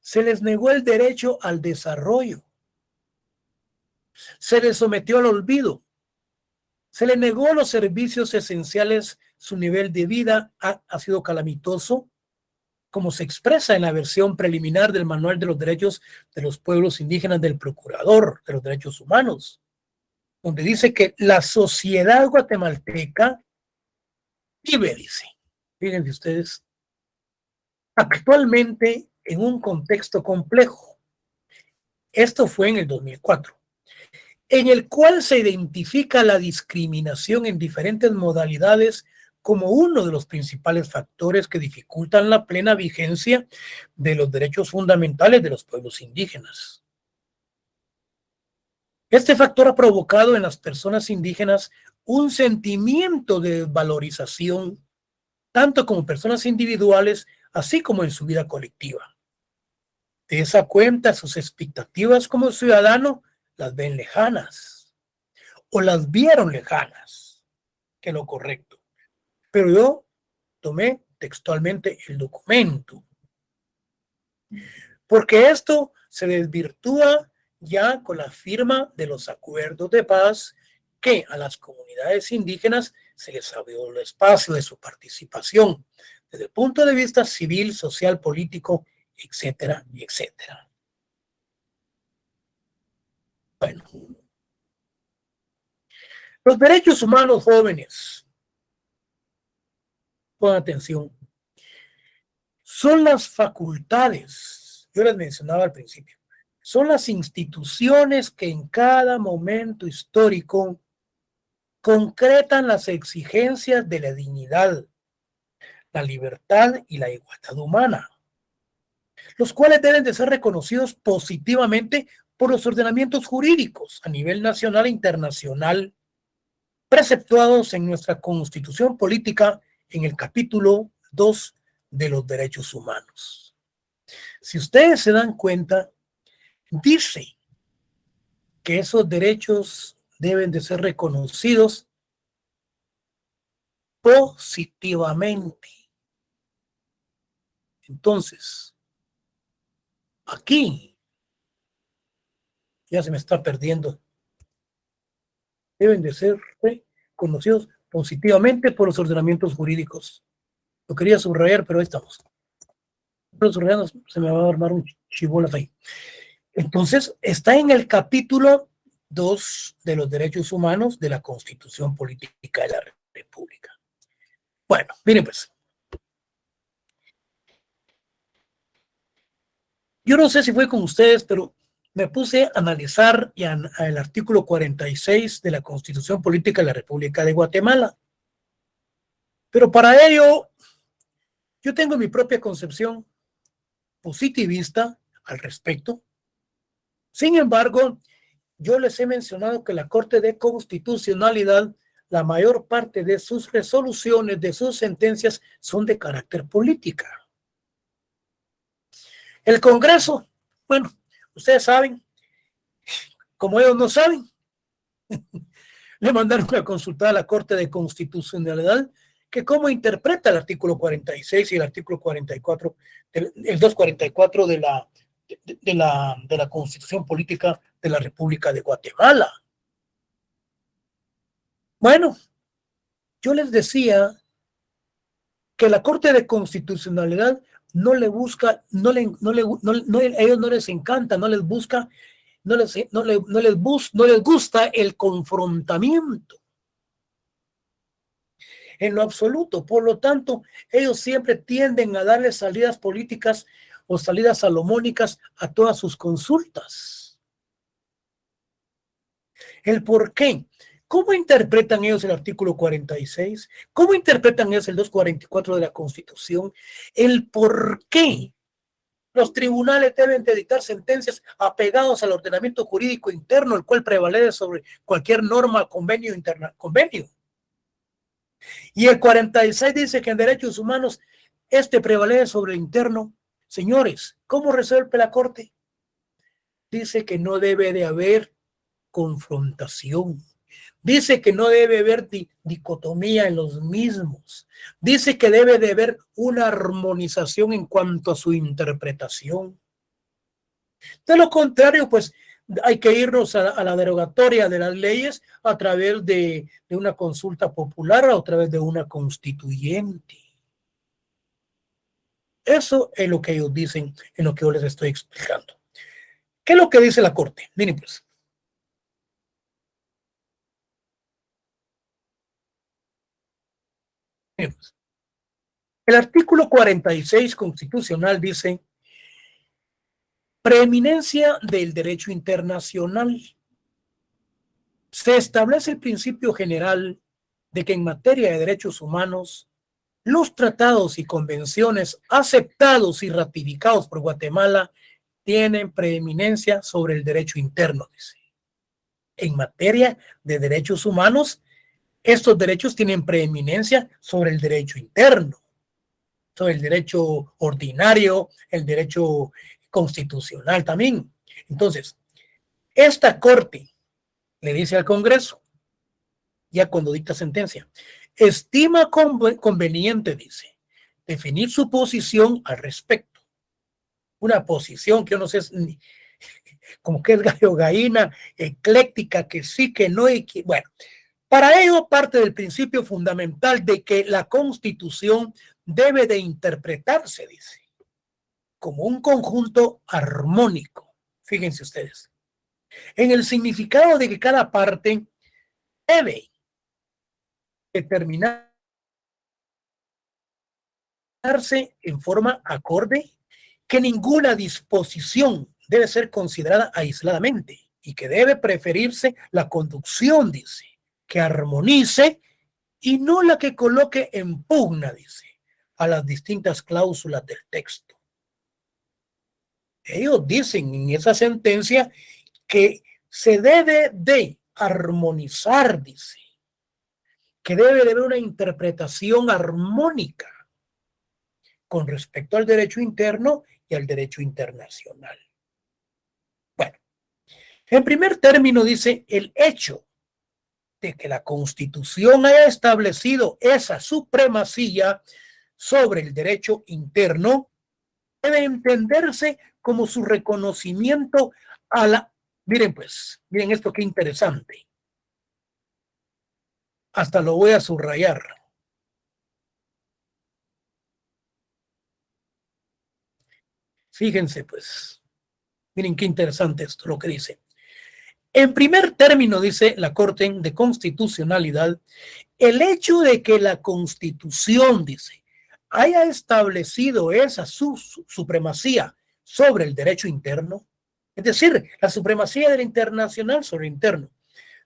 se les negó el derecho al desarrollo, se les sometió al olvido, se les negó los servicios esenciales, su nivel de vida ha sido calamitoso, como se expresa en la versión preliminar del Manual de los Derechos de los Pueblos Indígenas del Procurador de los Derechos Humanos, donde dice que la sociedad guatemalteca vive, dice, fíjense ustedes, actualmente en un contexto complejo. Esto fue en el 2004, en el cual se identifica la discriminación en diferentes modalidades como uno de los principales factores que dificultan la plena vigencia de los derechos fundamentales de los pueblos indígenas. Este factor ha provocado en las personas indígenas un sentimiento de desvalorización, tanto como personas individuales, así como en su vida colectiva. De esa cuenta, sus expectativas como ciudadano las ven lejanas o las vieron lejanas, que es lo correcto. Pero yo tomé textualmente el documento, porque esto se desvirtúa ya con la firma de los acuerdos de paz, que a las comunidades indígenas se les abrió el espacio de su participación desde el punto de vista civil, social, político, etcétera, etcétera. Bueno, los derechos humanos jóvenes, con atención, son las facultades, yo les mencionaba al principio, son las instituciones que en cada momento histórico concretan las exigencias de la dignidad, la libertad y la igualdad humana, los cuales deben de ser reconocidos positivamente por los ordenamientos jurídicos a nivel nacional e internacional, preceptuados en nuestra Constitución Política en el capítulo 2 de los derechos humanos. Si ustedes se dan cuenta, dice que esos derechos deben de ser reconocidos positivamente. Entonces, aquí ya se me está perdiendo. Deben de ser reconocidos positivamente por los ordenamientos jurídicos. Lo quería subrayar, pero ahí estamos. Los subrayados se me va a armar un chibolas ahí. Entonces, está en el capítulo 2 de los derechos humanos de la Constitución Política de la República. Bueno, miren pues. Yo no sé si fue con ustedes, pero me puse a analizar el artículo 46 de la Constitución Política de la República de Guatemala. Pero para ello, yo tengo mi propia concepción positivista al respecto. Sin embargo, yo les he mencionado que la Corte de Constitucionalidad, la mayor parte de sus resoluciones, de sus sentencias, son de carácter política. El Congreso, bueno, ustedes saben, como ellos no saben, le mandaron a consultar a la Corte de Constitucionalidad que cómo interpreta el artículo 46 y el artículo 44, el 244 de la Constitución Política de la República de Guatemala. Bueno, yo les decía que la Corte de Constitucionalidad no le busca, no, ellos no les encanta, no les busca, no les gusta el confrontamiento en lo absoluto. Por lo tanto, ellos siempre tienden a darle salidas políticas o salidas salomónicas a todas sus consultas. ¿El por qué? ¿Cómo interpretan ellos el artículo 46? ¿Cómo interpretan ellos el 244 de la Constitución? ¿El por qué los tribunales deben de dictar sentencias apegados al ordenamiento jurídico interno, el cual prevalece sobre cualquier norma, convenio, convenio? Y el 46 dice que en derechos humanos prevalece sobre el interno. Señores, ¿cómo resuelve la Corte? Dice que no debe de haber confrontación. Dice que no debe haber dicotomía en los mismos. Dice que debe de haber una armonización en cuanto a su interpretación. De lo contrario, pues hay que irnos a la derogatoria de las leyes a través de una consulta popular o a través de una constituyente. Eso es lo que ellos dicen en lo que yo les estoy explicando. ¿Qué es lo que dice la Corte? Miren pues. El artículo 46 constitucional dice: preeminencia del derecho internacional. Se establece el principio general de que en materia de derechos humanos, los tratados y convenciones aceptados y ratificados por Guatemala tienen preeminencia sobre el derecho interno, dice. En materia de derechos humanos, estos derechos tienen preeminencia sobre el derecho interno, sobre el derecho ordinario, el derecho constitucional también. Entonces, esta Corte le dice al Congreso, ya cuando dicta sentencia, estima conveniente, dice, definir su posición al respecto. Una posición que yo no sé, como que es gallo gallina, ecléctica, que sí, que no, y que, bueno, Para ello parte del principio fundamental de que la Constitución debe de interpretarse, dice, como un conjunto armónico. Fíjense ustedes, en el significado de que cada parte debe determinarse en forma acorde, que ninguna disposición debe ser considerada aisladamente y que debe preferirse la conducción, dice, que armonice y no la que coloque en pugna, dice, a las distintas cláusulas del texto. Ellos dicen en esa sentencia que se debe de armonizar, dice, que debe de haber una interpretación armónica con respecto al derecho interno y al derecho internacional. Bueno, en primer término dice el hecho de que la Constitución haya establecido esa supremacía sobre el derecho interno debe entenderse como su reconocimiento a la... Miren pues, miren esto qué interesante. Hasta lo voy a subrayar. Fíjense pues, miren qué interesante esto, lo que dice. En primer término, dice la Corte de Constitucionalidad, el hecho de que la Constitución, dice, haya establecido esa supremacía sobre el derecho interno, es decir, la supremacía del internacional sobre el interno,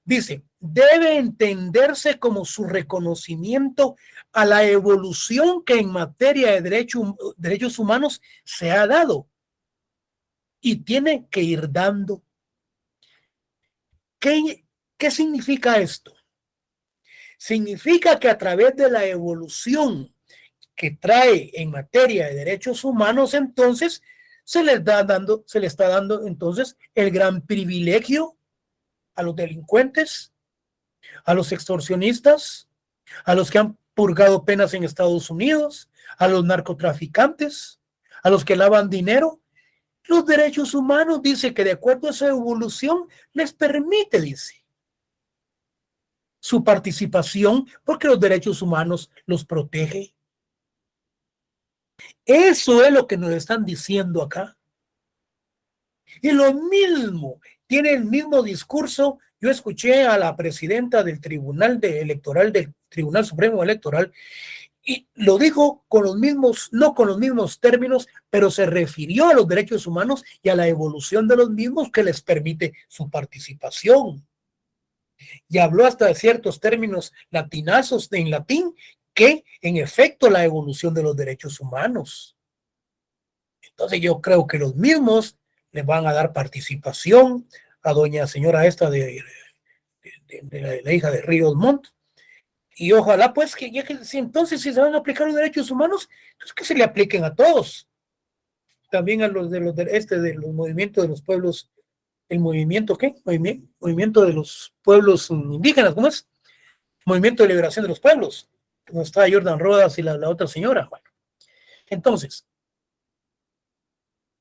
dice, debe entenderse como su reconocimiento a la evolución que en materia de derechos humanos se ha dado y tiene que ir dando. ¿Qué significa esto? Significa que a través de la evolución que trae en materia de derechos humanos, entonces se le está dando entonces el gran privilegio a los delincuentes, a los extorsionistas, a los que han purgado penas en Estados Unidos, a los narcotraficantes, a los que lavan dinero. Los derechos humanos, dice que de acuerdo a esa evolución, les permite, dice, su participación porque los derechos humanos los protege. Eso es lo que nos están diciendo acá. Y lo mismo, tiene el mismo discurso. Yo escuché a la presidenta del Tribunal Electoral, del Tribunal Supremo Electoral, y lo dijo con los mismos, no con los mismos términos, pero se refirió a los derechos humanos y a la evolución de los mismos que les permite su participación. Y habló hasta de ciertos términos latinazos en latín que en efecto la evolución de los derechos humanos. Entonces yo creo que los mismos le van a dar participación a doña señora esta de la hija de Ríos Montt. Y ojalá pues que ya que si entonces si se van a aplicar los derechos humanos, pues que se le apliquen a todos. También a los de los movimientos de los pueblos, el movimiento ¿qué? Movimiento de los pueblos indígenas, ¿cómo es? Movimiento de Liberación de los Pueblos, donde está Jordan Rodas y la otra señora. Bueno, entonces,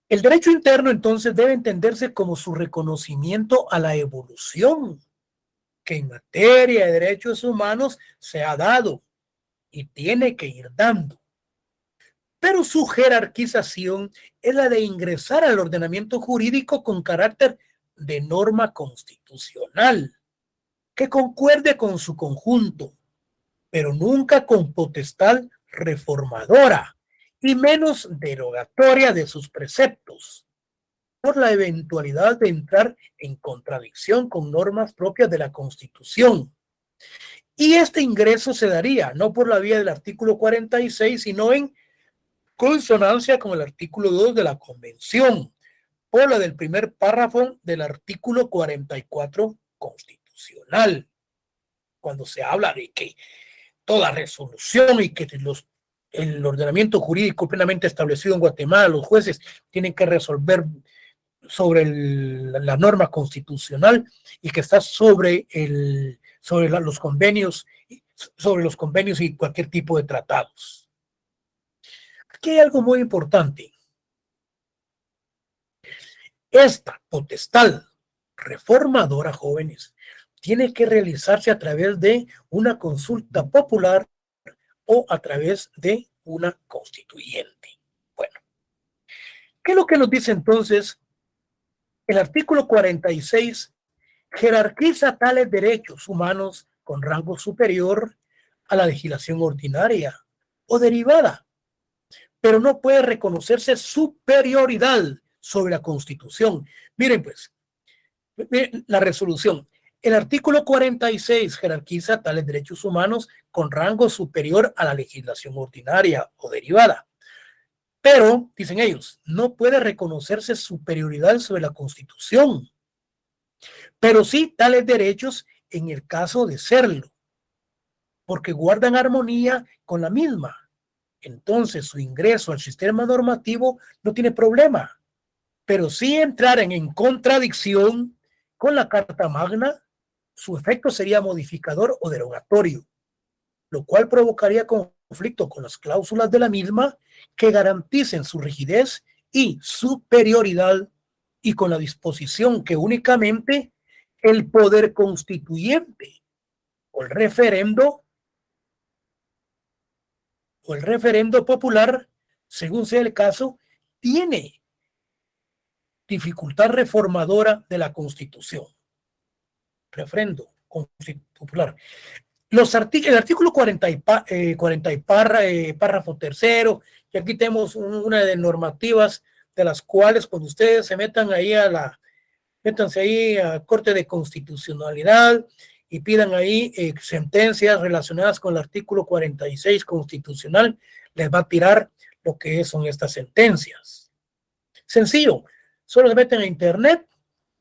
el derecho interno entonces debe entenderse como su reconocimiento a la evolución que en materia de derechos humanos se ha dado y tiene que ir dando. Pero su jerarquización es la de ingresar al ordenamiento jurídico con carácter de norma constitucional, que concuerde con su conjunto, pero nunca con potestad reformadora y menos derogatoria de sus preceptos, por la eventualidad de entrar en contradicción con normas propias de la Constitución. Y este ingreso se daría no por la vía del artículo 46, sino en consonancia con el artículo 2 de la Convención, por la del primer párrafo del artículo 44 constitucional, cuando se habla de que toda resolución y que el ordenamiento jurídico plenamente establecido en Guatemala, los jueces tienen que resolver sobre la norma constitucional y que está los convenios, sobre los convenios y cualquier tipo de tratados. Aquí hay algo muy importante. Esta potestad reformadora, jóvenes, tiene que realizarse a través de una consulta popular o a través de una constituyente. Bueno, ¿qué es lo que nos dice entonces? El artículo 46 jerarquiza tales derechos humanos con rango superior a la legislación ordinaria o derivada, pero no puede reconocerse superioridad sobre la Constitución. Miren pues, la resolución. El artículo 46 jerarquiza tales derechos humanos con rango superior a la legislación ordinaria o derivada. Pero, dicen ellos, no puede reconocerse superioridad sobre la Constitución, pero sí tales derechos en el caso de serlo, porque guardan armonía con la misma. Entonces, su ingreso al sistema normativo no tiene problema, pero si entraran en contradicción con la Carta Magna, su efecto sería modificador o derogatorio, lo cual provocaría conflicto con las cláusulas de la misma que garanticen su rigidez y superioridad y con la disposición que únicamente el poder constituyente o el referendo popular, según sea el caso, tiene dificultad reformadora de la Constitución. Referendo popular. El artículo 40 y párrafo tercero, y aquí tenemos una de normativas de las cuales cuando ustedes se metan ahí métanse ahí a Corte de Constitucionalidad y pidan ahí sentencias relacionadas con el artículo 46 constitucional, les va a tirar lo que son estas sentencias. Sencillo, solo se meten a internet,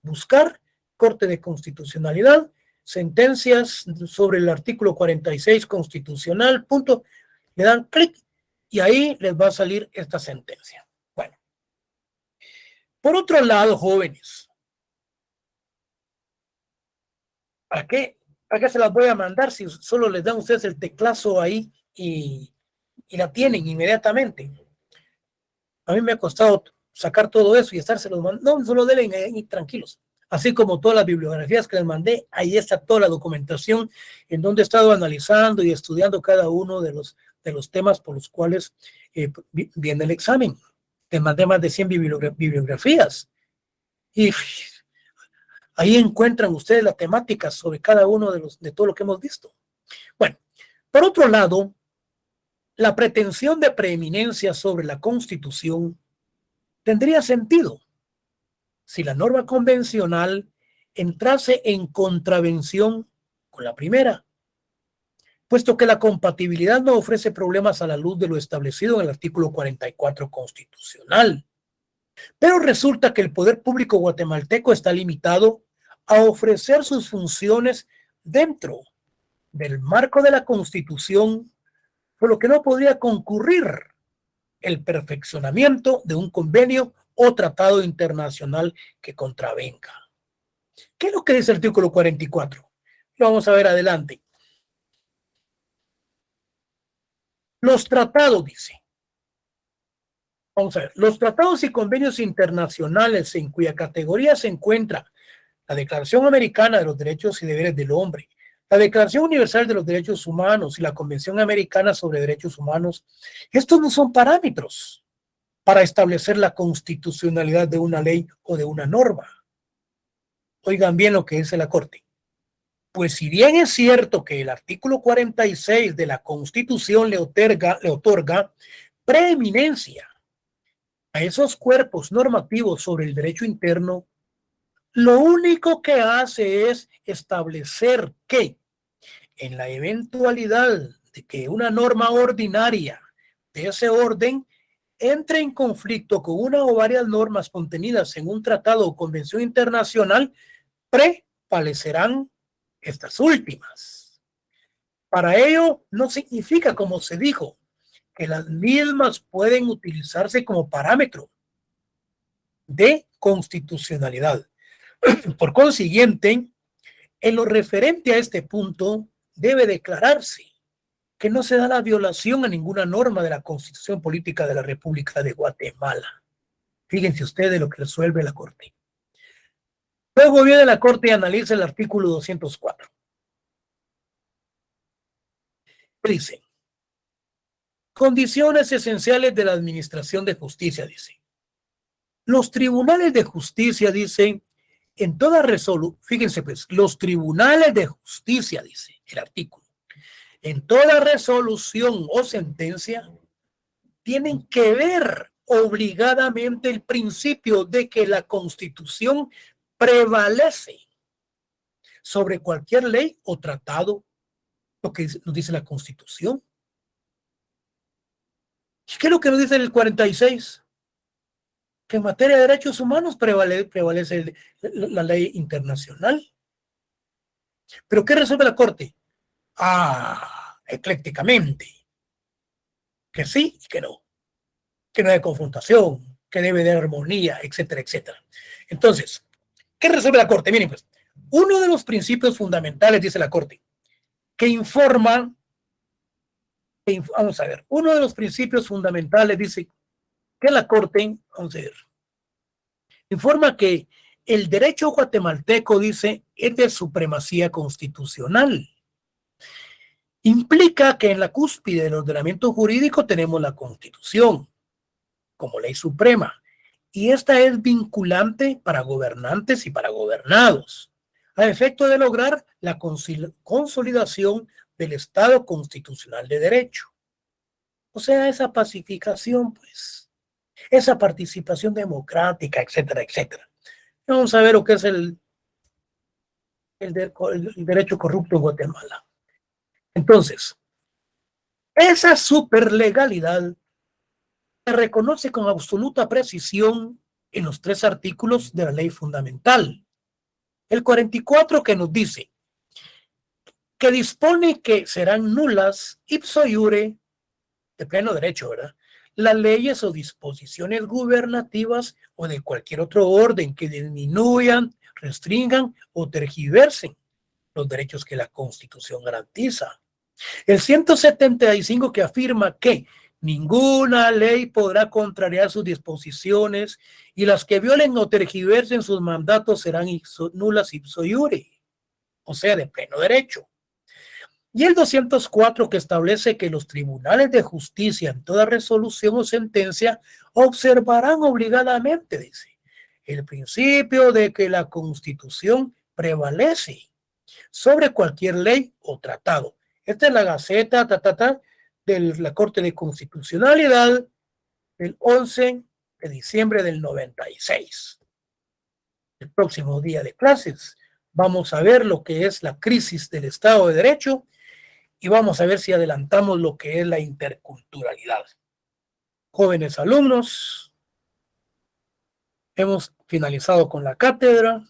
buscar Corte de Constitucionalidad, sentencias sobre el artículo 46 constitucional, punto, le dan clic y ahí les va a salir esta sentencia. Bueno, por otro lado, jóvenes, ¿para qué se las voy a mandar si solo les dan ustedes el teclazo ahí y la tienen inmediatamente? A mí me ha costado sacar todo eso y estárselos mandando. No, solo deben ahí tranquilos. Así como todas las bibliografías que les mandé, ahí está toda la documentación en donde he estado analizando y estudiando cada uno de los temas por los cuales viene el examen. Les mandé más de 100 bibliografías y ahí encuentran ustedes la temática sobre cada uno de todo lo que hemos visto. Bueno, por otro lado, la pretensión de preeminencia sobre la Constitución tendría sentido si la norma convencional entrase en contravención con la primera, puesto que la compatibilidad no ofrece problemas a la luz de lo establecido en el artículo 44 constitucional. Pero resulta que el poder público guatemalteco está limitado a ofrecer sus funciones dentro del marco de la Constitución, por lo que no podría concurrir el perfeccionamiento de un convenio o tratado internacional que contravenga. ¿Qué es lo que dice el artículo 44? Lo vamos a ver adelante. Los tratados, dice. Vamos a ver, los tratados y convenios internacionales en cuya categoría se encuentra la Declaración Americana de los Derechos y Deberes del Hombre, la Declaración Universal de los Derechos Humanos y la Convención Americana sobre Derechos Humanos, estos no son parámetros para establecer la constitucionalidad de una ley o de una norma. Oigan bien lo que dice la Corte. Pues si bien es cierto que el artículo 46 de la Constitución le otorga preeminencia a esos cuerpos normativos sobre el derecho interno, lo único que hace es establecer que en la eventualidad de que una norma ordinaria de ese orden entre en conflicto con una o varias normas contenidas en un tratado o convención internacional, prevalecerán estas últimas. Para ello no significa, como se dijo, que las mismas pueden utilizarse como parámetro de constitucionalidad. Por consiguiente, en lo referente a este punto, debe declararse que no se da la violación a ninguna norma de la Constitución Política de la República de Guatemala. Fíjense ustedes lo que resuelve la Corte. Luego viene la Corte y analiza el artículo 204. Dice, condiciones esenciales de la administración de justicia, dice. Los tribunales de justicia, dicen, en toda resolución, fíjense pues, los tribunales de justicia, dice el artículo, en toda resolución o sentencia, tienen que ver obligadamente el principio de que la Constitución prevalece sobre cualquier ley o tratado, lo que nos dice la Constitución. ¿Qué es lo que nos dice el 46? Que en materia de derechos humanos prevalece la ley internacional. ¿Pero qué resuelve la Corte? Eclécticamente, que sí y que no hay confrontación, que debe de armonía, etcétera, etcétera. Entonces, ¿qué resuelve la Corte? Miren, pues, uno de los principios fundamentales, dice la Corte, que informa, vamos a ver, uno de los principios fundamentales dice que la Corte, vamos a ver, informa que el derecho guatemalteco, dice, es de supremacía constitucional. Implica que en la cúspide del ordenamiento jurídico tenemos la Constitución como ley suprema, y esta es vinculante para gobernantes y para gobernados, a efecto de lograr la consolidación del Estado constitucional de derecho. O sea, esa pacificación, pues, esa participación democrática, etcétera, etcétera. Vamos a ver lo que es el derecho corrupto en Guatemala. Entonces, esa superlegalidad se reconoce con absoluta precisión en los 3 artículos de la ley fundamental. El 44 que nos dice que dispone que serán nulas ipso iure, de pleno derecho, ¿verdad?, las leyes o disposiciones gubernativas o de cualquier otro orden que disminuyan, restringan o tergiversen los derechos que la Constitución garantiza. El 175 que afirma que ninguna ley podrá contrariar sus disposiciones y las que violen o tergiversen sus mandatos serán nulas ipso iure, o sea, de pleno derecho. Y el 204 que establece que los tribunales de justicia en toda resolución o sentencia observarán obligadamente, dice, el principio de que la Constitución prevalece sobre cualquier ley o tratado. Esta es la Gaceta de la Corte de Constitucionalidad del 11 de diciembre del 96. El próximo día de clases vamos a ver lo que es la crisis del Estado de Derecho y vamos a ver si adelantamos lo que es la interculturalidad. Jóvenes alumnos, hemos finalizado con la cátedra.